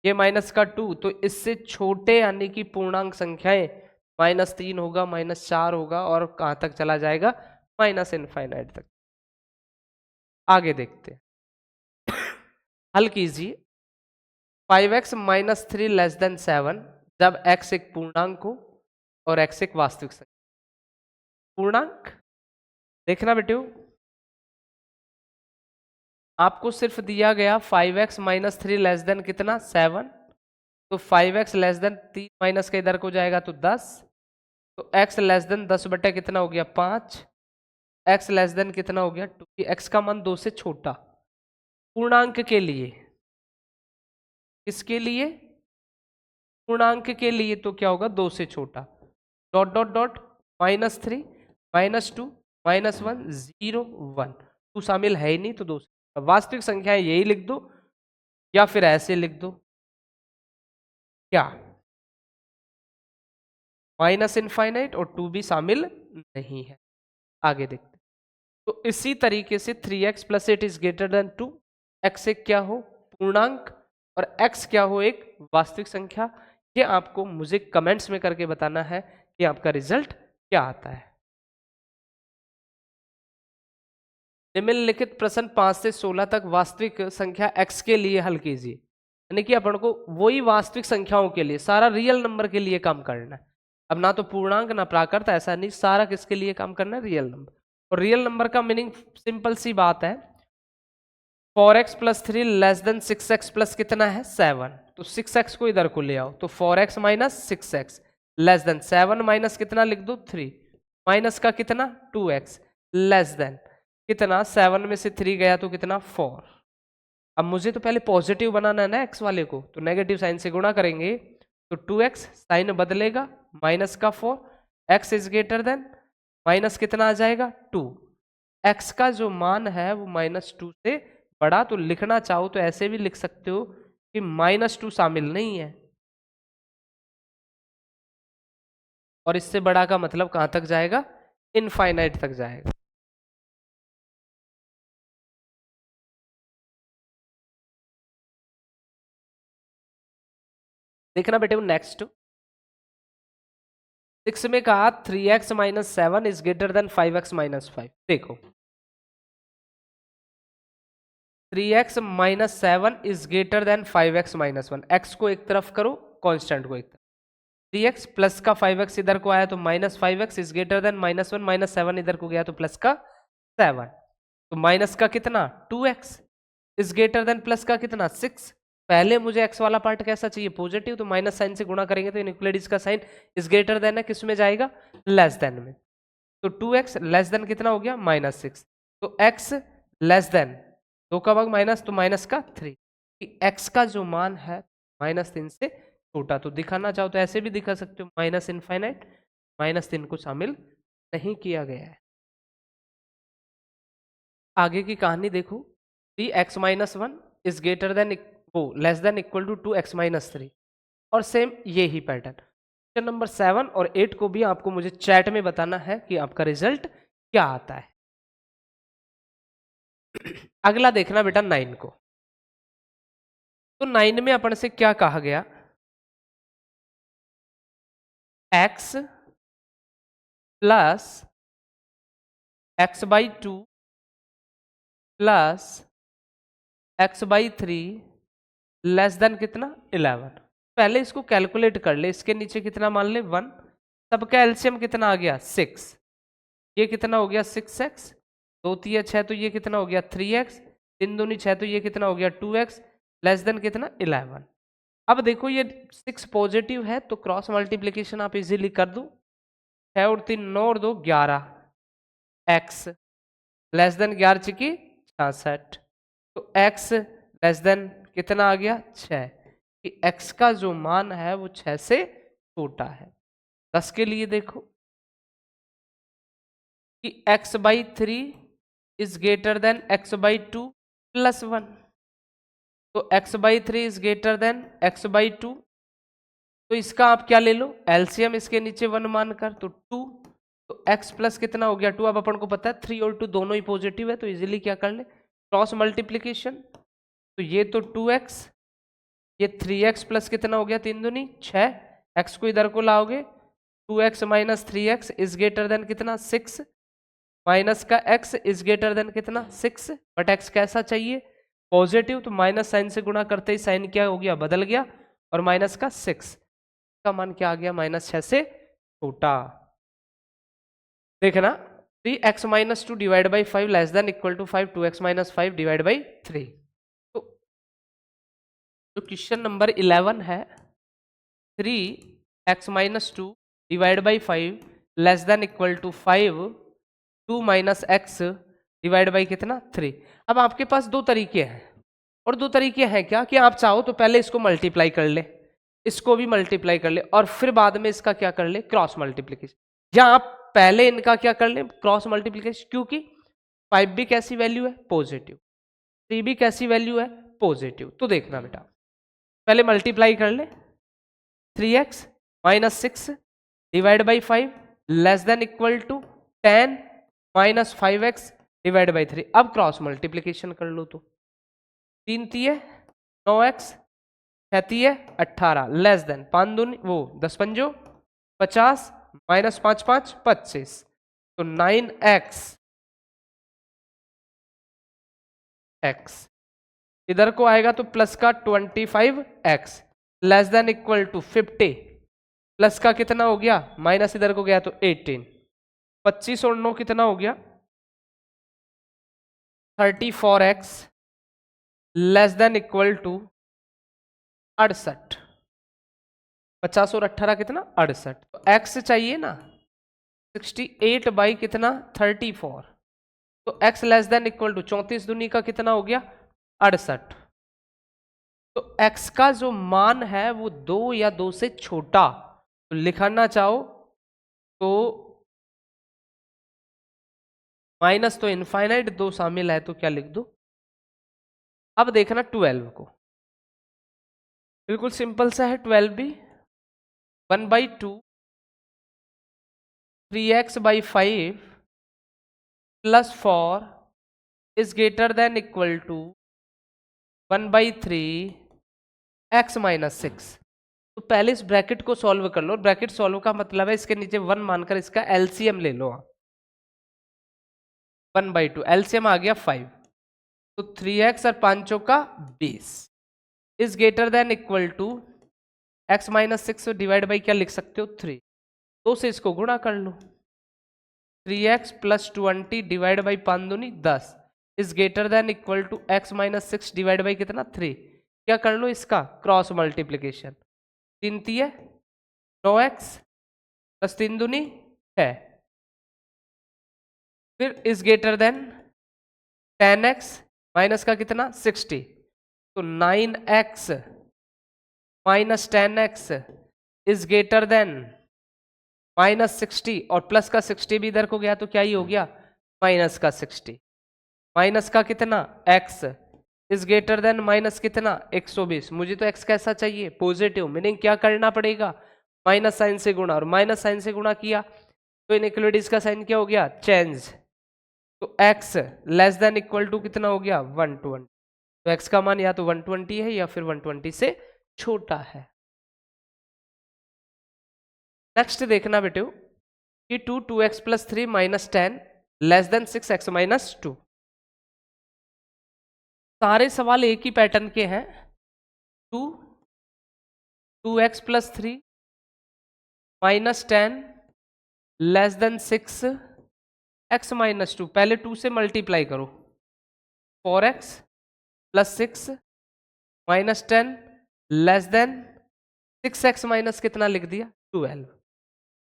ये माइनस का 2, तो इससे छोटे यानी कि पूर्णांक संख्याएं -3 होगा, -4 होगा, और कहां तक चला जाएगा? माइनस इनफाइनाइट तक। आगे देखते हैं। हल कीजिए। 5x -3 लेस देन 7 जब x एक पूर्णांक हो और x एक वास्तविक संख्या। पूर्णांक देखना बेटे, आपको सिर्फ दिया गया 5x -3 लेस देन कितना? 7, तो 5x लेस देन 3 माइनस का इधर को जाएगा तो 10, तो x लेस देन 10 बटे कितना हो गया? 5, x लेस देन कितना हो गया? 2, x का मान 2 से छोटा। पूर्णांक के लिए, किसके लिए? पूर्णांक के लिए तो क्या होगा? 2 से छोटा, डॉट डॉट डॉट -3, -2, -1, 0, 1, 2 शामिल है ही नहीं तो 2 से। वास्तविक संख्याएं यही लिख दो या फिर ऐसे लिख दो, क्या? माइनस इनफाइनाइट और 2 भी शामिल नहीं है। आगे देखते हैं। तो इसी तरीके से 3x plus 8 is greater then 2, x एक क्या हो? पूर्णांक, और x क्या हो? एक वास्तविक संख्या। ये आपको मुझे कमेंट्स में करके बताना है कि आपका रिजल्ट क्या आता है। निम्नलिखित प्रश्न 5 से 16 तक वास्तविक संख्या x के लिए हल कीजिए। यानी कि अपन को वही वास्तविक संख्याओं के लिए, सारा रियल नंबर के लिए काम करना है। अब ना तो पूर्णांक ना प्राकृत, ऐसा नहीं, सारा किसके लिए काम करना है? Real number. और रियल नंबर का मीनिंग सिंपल सी बात है, 4x plus 3 less then 6x plus कितना है? 7, तो 6x को इधर को ले आओ, तो 4x minus 6x less than 7 minus कितना लिख दो? 3, माइनस का कितना? 2x लेस देन कितना? 7 में से 3 गया तो कितना? 4। अब मुझे तो पहले पॉजिटिव बनाना है ना x वाले को, तो नेगेटिव साइन से गुणा करेंगे तो 2x साइन बदलेगा, माइनस का 4, x is greater then minus कितना आ जाएगा? 2। x का जो मान है वो -2 से बड़ा, तो लिखना चाहो तो ऐसे भी लिख सकते हो कि -2 शामिल नहीं है, और इससे बड़ा का मतलब कहां तक जाएगा? इनफाइनाइट तक जाएगा। देखना बेटे नेक्स्ट 6 में कहा 3x minus 7 is greater then 5x minus 5। देखो 3x minus 7 is greater then 5x minus 1। x को एक तरफ करो, कांस्टेंट को एक तरफ। 3x प्लस का 5x इधर को आया तो minus 5x is greater then minus 1, minus 7 इधर को गया तो प्लस का 7। तो माइनस का कितना 2x is greater then plus का कितना 6। पहले मुझे x वाला पार्ट कैसा चाहिए पॉजिटिव, तो माइनस साइन से गुणा करेंगे तो इनइक्वालिटीज का साइन इज ग्रेटर देन है, किस में जाएगा लेस देन में। तो 2x लेस देन कितना हो गया -6। तो x लेस देन 2 का भाग माइनस तो माइनस का 3 कि x का जो मान है -3 से छोटा। तो दिखाना चाहो तो ऐसे भी दिखा सकते हो माइनस इनफाइनाइट -3 को शामिल नहीं किया गया है। आगे की कहानी देखो 3x minus 1 is greater than वो less than equal to 2x minus 3 और सेम ये ही पैटर्न। क्वेश्चन नंबर 7 और 8 को भी आपको मुझे चैट में बताना है कि आपका रिजल्ट क्या आता है। अगला देखना बेटा 9 को। तो 9 में अपन से क्या कहा गया, x plus x by 2 plus x by 3 less then कितना 11। पहले इसको कैलकुलेट कर ले, इसके नीचे कितना मान ले 1, सबका एलसीएम कितना आ गया 6, ये कितना हो गया 6x, 2 3 6 तो ये कितना हो गया 3x, 3 दूनी 6 तो ये कितना हो गया 2x लेस देन कितना 11। अब देखो ये 6 पॉजिटिव है तो क्रॉस मल्टीप्लीकेशन आप इजीली कर दो, 6 और 3 9 और 2 11 x लेस देन 11 चिकी 66। तो x लेस देन कितना आ गया 6 कि x का जो मान है वो 6 से छोटा है। 10 के लिए देखो कि x by 3 is greater then x by 2 plus 1। तो x by 3 is greater then x by 2, तो इसका आप क्या ले लो एलसीएम, इसके नीचे 1 मानकर तो 2, तो x प्लस कितना हो गया 2। अब अपन को पता है 3 और 2 दोनों ही पॉजिटिव है तो इजीली क्या कर ले क्रॉस मल्टीप्लीकेशन। तो ये तो 2x, ये 3x प्लस कितना हो गया 3 दूनी 6, x को इधर को लाओगे 2x minus 3x is greater then कितना 6, माइनस का x इज ग्रेटर देन कितना 6, बट x कैसा चाहिए पॉजिटिव, तो माइनस साइन से गुणा करते ही साइन क्या हो गया बदल गया और माइनस का 6 का मान क्या आ गया -6 से छोटा। देखना 3x minus 2 divide by 5 less than equal to 5, 2x minus 5 divide by 3। तो जो क्वेश्चन नंबर 11 है 3x minus 2 divide by 5 less than equal to 5, 2 minus x divide by कितना 3। अब आपके पास दो तरीके हैं, और दो तरीके हैं क्या कि आप चाहो तो पहले इसको मल्टीप्लाई कर ले, इसको भी मल्टीप्लाई कर ले और फिर बाद में इसका क्या कर ले क्रॉस मल्टीप्लीकेशन, या आप पहले इनका क्या कर ले क्रॉस मल्टीप्लीकेशन, क्योंकि 5 भी कैसी वैल्यू है पॉजिटिव, 3 भी कैसी वैल्यू है पॉजिटिव। तो देखना बेटा पहले मल्टीप्लाई कर ले 3x minus 6 divide by 5 less than equal to 10 minus 5x divide by 3। अब क्रॉस मल्टीप्लीकेशन कर लो तो 3 तिये 9x 6 तिये 18 लेस देन 5 दूनी वो 10 पंजो 50 माइनस 5 5 25, तो 9x x इधर को आएगा तो प्लस का 25x less than equal to 50, plus का कितना हो गया माइनस इधर को गया तो 18, 25 और 9 कितना हो गया 34x less than equal to 68, 50 और 18 कितना 68, तो x चाहिए ना 68 बाई कितना 34, तो x less than equal to 34 दूनी का कितना हो गया 68। तो x का जो मान है वो 2 या 2 से छोटा, तो लिखना चाहो तो माइनस तो इनफाइनाइट 2 शामिल है तो क्या लिख दो। अब देखना 12 को, बिल्कुल सिंपल सा है 12 भी 1/2 3x by 5 plus 4 is greater than equal to 1/3 x minus 6। तो पहले इस ब्रैकेट को सॉल्व कर लो, ब्रैकेट सॉल्व का मतलब है इसके नीचे 1 मानकर इसका एलसीएम ले लो आप, 1/2 एलसीएम आ गया 5, तो 3x और 5 का 20 is greater than equal to x minus 6 divide by क्या लिख सकते हो 3, 2 से इसको गुणा कर लो। 3x प्लस 20 डिवाइड बाई 5 दूनी 10 is greater than equal to x minus 6 divide by कितना 3। क्या कर लो इसका क्रॉस मल्टीप्लीकेशन, 3 3 9x प्लस 3 दूनी 6, फिर is greater then 10x minus का कितना 60, तो 9x minus 10x is greater then minus 60 और प्लस का 60 भी इधर को गया तो क्या ही हो गया माइनस का 60, माइनस का कितना x is greater then minus कितना 120। मुझे तो x कैसा चाहिए पॉजिटिव, मीनिंग क्या करना पड़ेगा माइनस साइन से गुणा, और माइनस साइन से गुणा किया तो इनइक्वालिटीज का साइन क्या हो गया चेंज, तो x less than equal to कितना हो गया 120। तो x का मान या तो 120 है या फिर 120 से छोटा है। नेक्स्ट देखना बेटे कि 2x plus 3 minus 10 less than 6x minus 2। सारे सवाल एक ही पैटर्न के हैं। 2x plus 3 minus 10 less than 6x minus 2, पहले 2 से मल्टीप्लाई करो, 4x plus 6 minus 10 less than 6x minus कितना लिख दिया 12,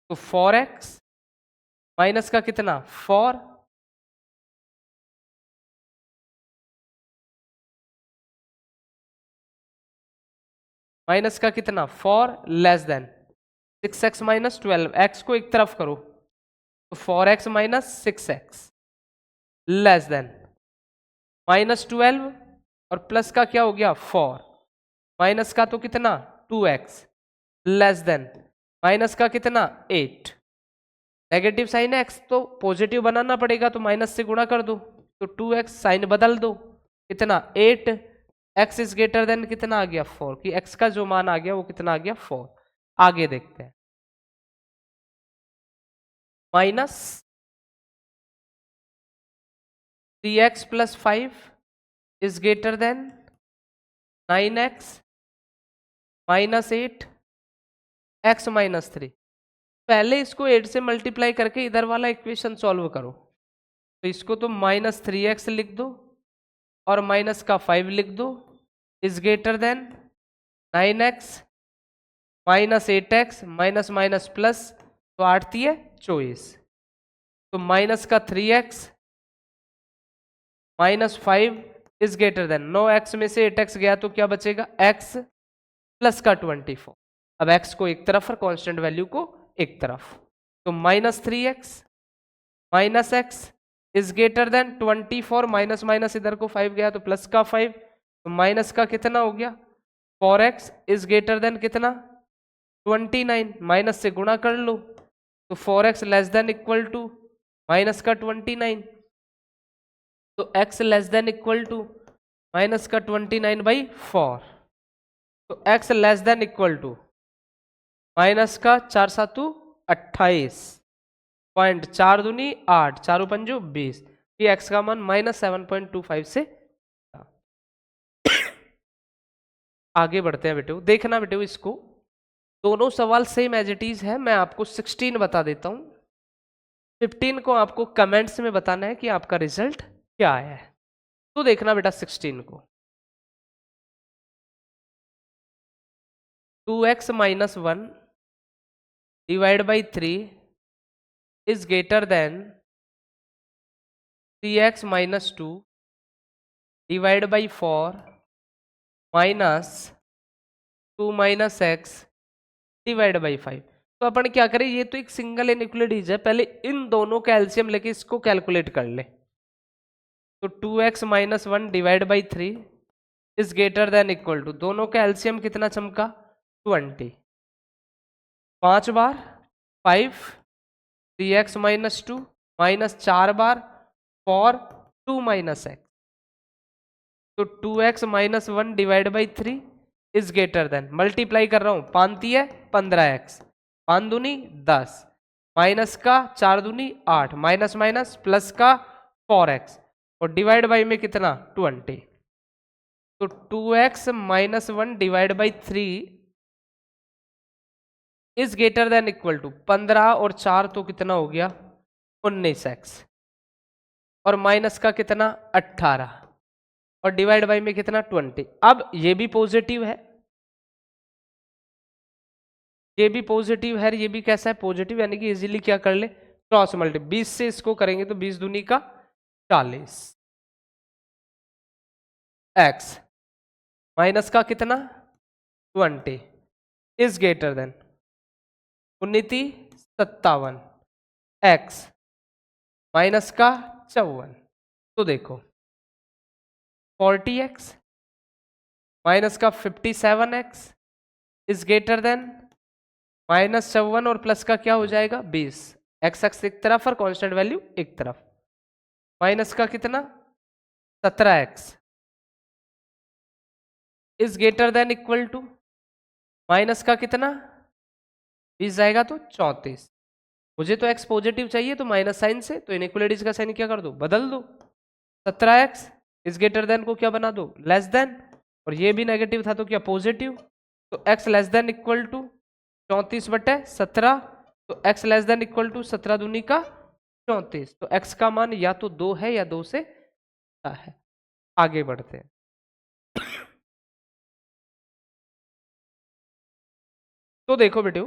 तो 4x माइनस का कितना 4 माइनस का कितना 4 less than 6x minus 12, x को एक तरफ करो तो 4x minus 6x less than minus 12 और प्लस का क्या हो गया 4 माइनस का तो कितना 2x लेस देन माइनस का कितना 8, नेगेटिव साइन है x तो पॉजिटिव बनाना पड़ेगा तो माइनस से गुणा कर दो, तो 2x साइन बदल दो कितना 8, x इज ग्रेटर देन कितना आ गया 4, कि x का जो मान आ गया वो कितना आ गया 4। आगे देखते हैं minus 3x plus 5 is greater then 9x minus 8 x minus 3। पहले इसको 8 से मल्टीप्लाई करके इधर वाला इक्वेशन सॉल्व करो, तो इसको तो माइनस 3x लिख दो और माइनस का 5 लिख दो is greater then 9x minus 8x minus minus plus, तो 8 है 24, तो माइनस का 3x minus 5 is greater then 9x में से 8x गया तो क्या बचेगा x प्लस का 24। अब x को एक तरफ और कांस्टेंट वैल्यू को एक तरफ, तो minus 3x minus x is greater then 24, minus minus इधर को 5 गया तो प्लस का 5, तो माइनस का कितना हो गया 4x इज ग्रेटर देन कितना 29, माइनस से गुणा कर लो तो 4x less than equal to minus का 29, तो x less than equal to minus का 29/4, तो x less than equal to minus का 4 7 28 पॉइंट 4 दूनी 8 4 पंजो 20, ये x का मान माइनस 7.25 से। आगे बढ़ते हैं बेटे, देखना बेटे इसको, दोनों सवाल सेम एज इट इज है। मैं आपको 16 बता देता हूं, 15 को आपको कमेंट्स में बताना है कि आपका रिजल्ट क्या आया है। तो देखना बेटा 16 को, 2x minus 1 divide by 3 is greater then 3x minus 2 divide by 4 minus 2 minus x divide by 5। तो अपन क्या करें, ये तो एक सिंगल इनइक्वालिटीज है, पहले इन दोनों का एलसीएम लेके इसको कैलकुलेट कर ले। तो 2x minus 1 divide by 3 is greater than equal to, दोनों का एलसीएम कितना चमका 20, 5 बार 5 3x माइनस 2 माइनस 4 बार 4 2 माइनस एक्स, तो 2x minus 1 divide by 3 is greater than, multiply कर रहा हूं 5 है 15x 5 दूनी 10 माइनस का 4 दूनी 8 माइनस माइनस प्लस का 4x, और डिवाइड बाई में कितना 20, तो 2x minus 1 divide by 3 is greater than equal to 15 और 4 तो कितना हो गया 19x और माइनस का कितना 18 और डिवाइड बाई में कितना 20। अब ये भी पॉजिटिव है, ये भी पॉजिटिव है, ये भी कैसा है पॉजिटिव, यानी कि इजीली क्या कर ले क्रॉस मल्टीप्लाई, 20 से इसको करेंगे तो 20 दूनी का 40 x माइनस का कितना 20 is greater then 57 x minus का 54। तो देखो 40x माइनस का 57x इज ग्रेटर देन -54 और प्लस का क्या हो जाएगा 20, एक्स एक्स एक तरफ और कांस्टेंट वैल्यू एक तरफ, माइनस का कितना 17x is greater than equal to minus का कितना 20 जाएगा तो 34। मुझे तो x पॉजिटिव चाहिए तो माइनस साइन से, तो इनइक्वालिटीज का साइन क्या कर दो बदल दो, 17x इज ग्रेटर देन को क्या बना दो लेस देन, और ये भी नेगेटिव था तो क्या पॉजिटिव, तो x less than equal to 34/17, तो x less than equal to 17 दूनी का 34, तो x का मान या तो 2 है या 2 से है। आगे बढ़ते हैं। तो देखो बेटे,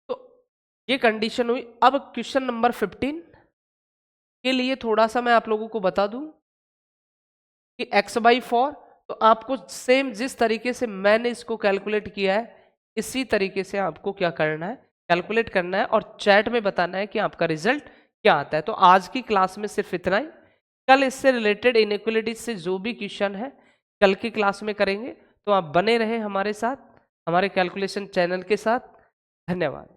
तो ये कंडीशन हुई। अब क्वेश्चन नंबर 15 के लिए थोड़ा सा मैं आप लोगों को बता दूं कि x/4, तो आपको सेम जिस तरीके से मैंने इसको कैलकुलेट किया है इसी तरीके से आपको क्या करना है कैलकुलेट करना है और चैट में बताना है कि आपका रिजल्ट क्या आता है। तो आज की क्लास में सिर्फ इतना ही, कल इससे रिलेटेड इनइक्वालिटीज से जो भी क्वेश्चन है कल की क्लास में करेंगे। तो आप बने रहें हमारे साथ, हमारे कैलकुलेशन चैनल के साथ। धन्यवाद।